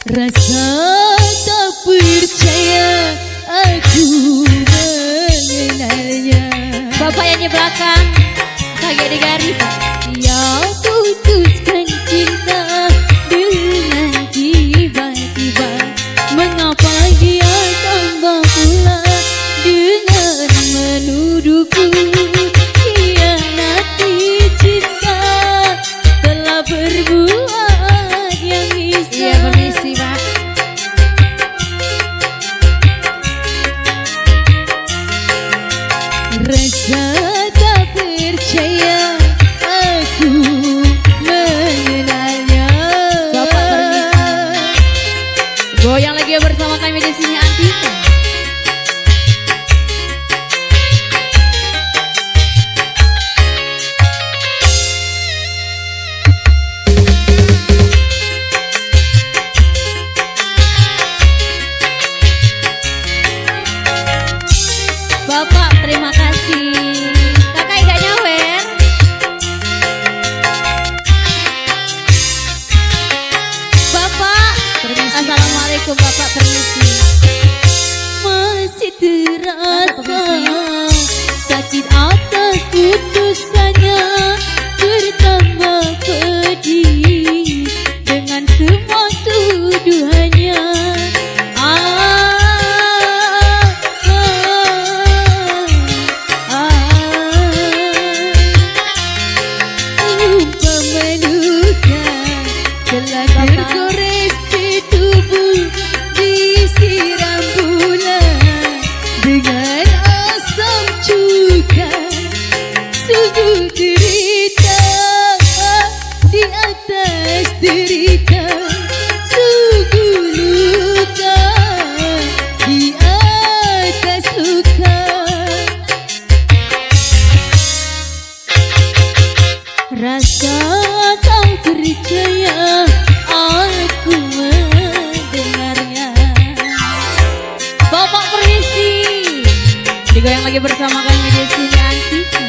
Rasa tak percaya aku mengenalnya. Bapak yang di belakang kaget di garis. Dia putuskan cinta dengan tiba-tiba. Mengapa dia tambah pula dengan menuduhku hianati cinta, telah berbuat yang bisa. Iya, permisi Pak. Rasa tak percaya aku mengenalnya. Bapak permisi. Goyang lagi bersama kami di sini Antika. Bapak terima kasih. Kakak tidak nyawer. Bapak permisi. Assalamualaikum Bapak, permisi. Masih terasa sakit atas putusannya, bertambah pedih dengan semua tuduhannya. Sumpah meluka telah tergores di tubuh, disiram pula dengan asam cuka. Sungguh derita di atas derita, sungguh luka di atas luka. Rasa tak percaya aku mendengarnya. Bapak permisi. Digoyang lagi bersama kami di sini Antika.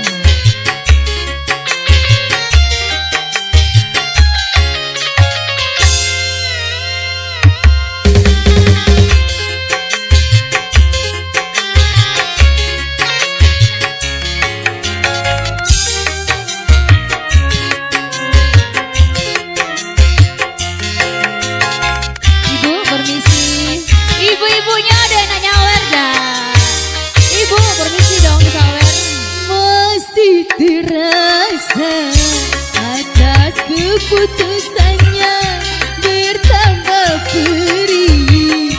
Ibu permisi. Ibu-ibunya ada yang nyawer dah. Ibu permisi dong disawer. Masih terasa atas keputusannya, bertambah perih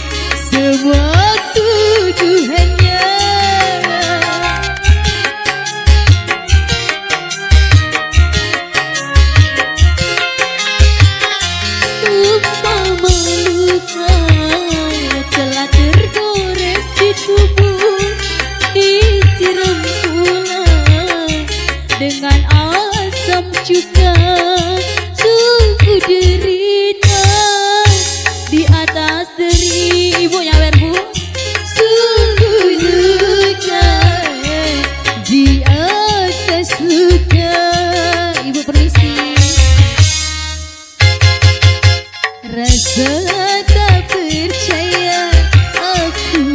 semua tuduhannya. Umpama luka telah tergores di tubuh, disiram pula dengan asam cuka. Sungguh derita di atas deri. Ibu nyawer Bu. Sungguh luka di atas luka. Ibu permisi. Rasa tak percaya aku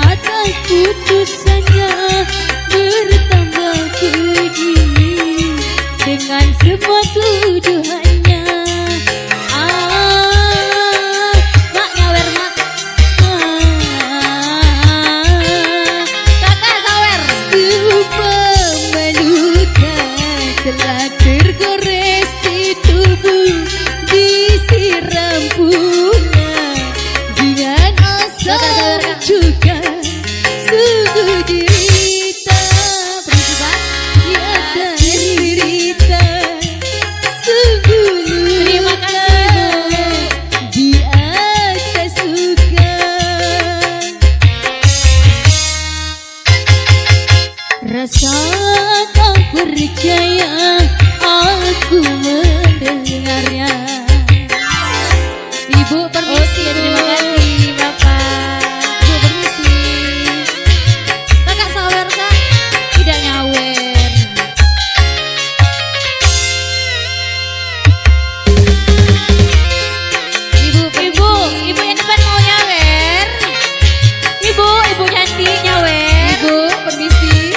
atas putusannya bertambah pedih dengan semua tuduhannya. Mak nyawer mak. Kakak sawer. Sumpah memalukan telah tergores di tubuh, disiram pula dengan asam juga. Sungguh derita, tiada derita, sungguh luka di atas luka. Rasa tak percaya aku mendengarnya. Ibu permisi, terima kasih Bapak. Ibu permisi. Kakak sawer kak? Tidak nyawer. Ibu yang depan mau nyawer. Ibu cantik nyawer. Ibu permisi.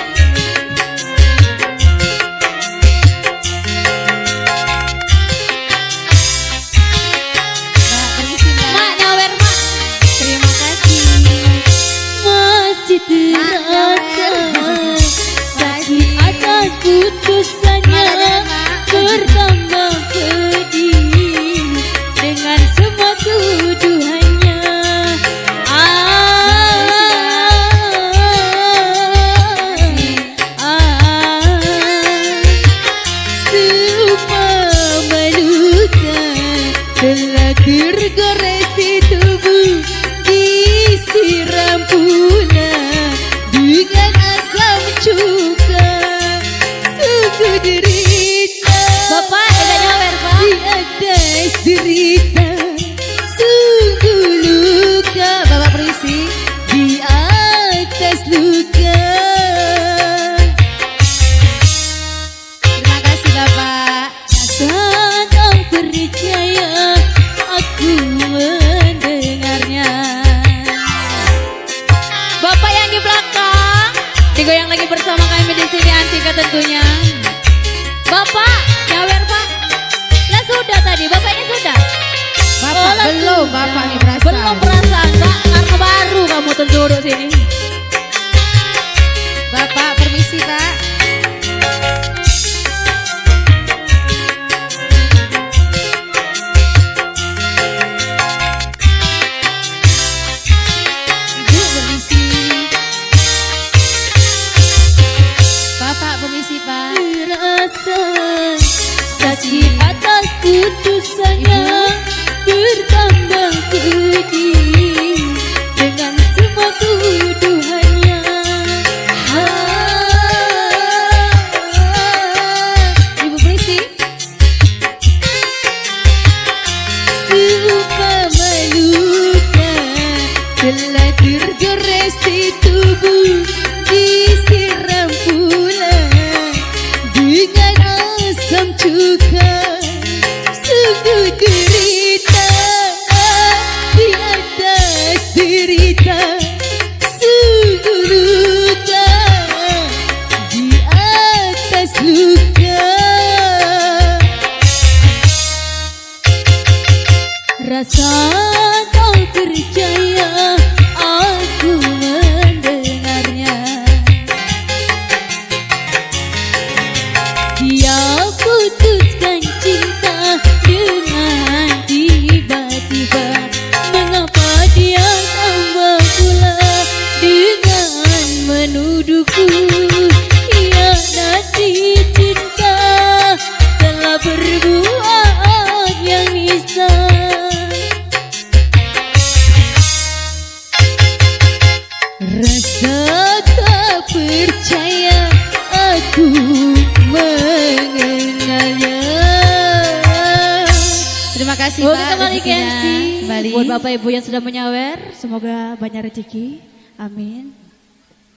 Mak nyawer mak. Terima kasih. Masih terasa sakit atas putusannya bertambah pedih dengan semua tuduhannya. Sumpah memalukan telah tergores di tubuh, disiram pula dengan asam cuka. Sungguh derita, Bapak tidak nyawer pak. di atas derita, sungguh luka. Bapak permisi. Di atas luka. Terima kasih Bapak. Rasa tak percaya aku mendengarnya. Bapak yang di belakang digoyang lagi bersama kami di sini Antika tentunya. Bapak nyawer pak. Lah sudah tadi bapaknya sudah. Bapak lah belum, sudah. Bapak nih perasaan. Belum perasaan pak, karena baru kamu duduk sini. Bapak permisi Pak. Ibu permisi. Bapak permisi Pak. Terasa sakit atas putusannya bertambah pedih dengan semua tuduhannya. Ibu permisi. Sumpah memalukan telah tergores di tubuh, disiram pula dengan asam cuka. Sungguh derita, di atas derita, sungguh luka di atas luka. Rasa tak percaya aku mendengarnya. Dia putuskan cinta dengan tiba-tiba. Mengapa dia tambah pula dengan menuduhku hianati cinta, telah berbuat yang nista. Rasa tak percaya aku mengenalnya. Terima kasih Buat Pak. kembali rezekinya. Kenzi. Kembali. Buat Bapak Ibu yang sudah menyawer, semoga banyak rezeki. Amin.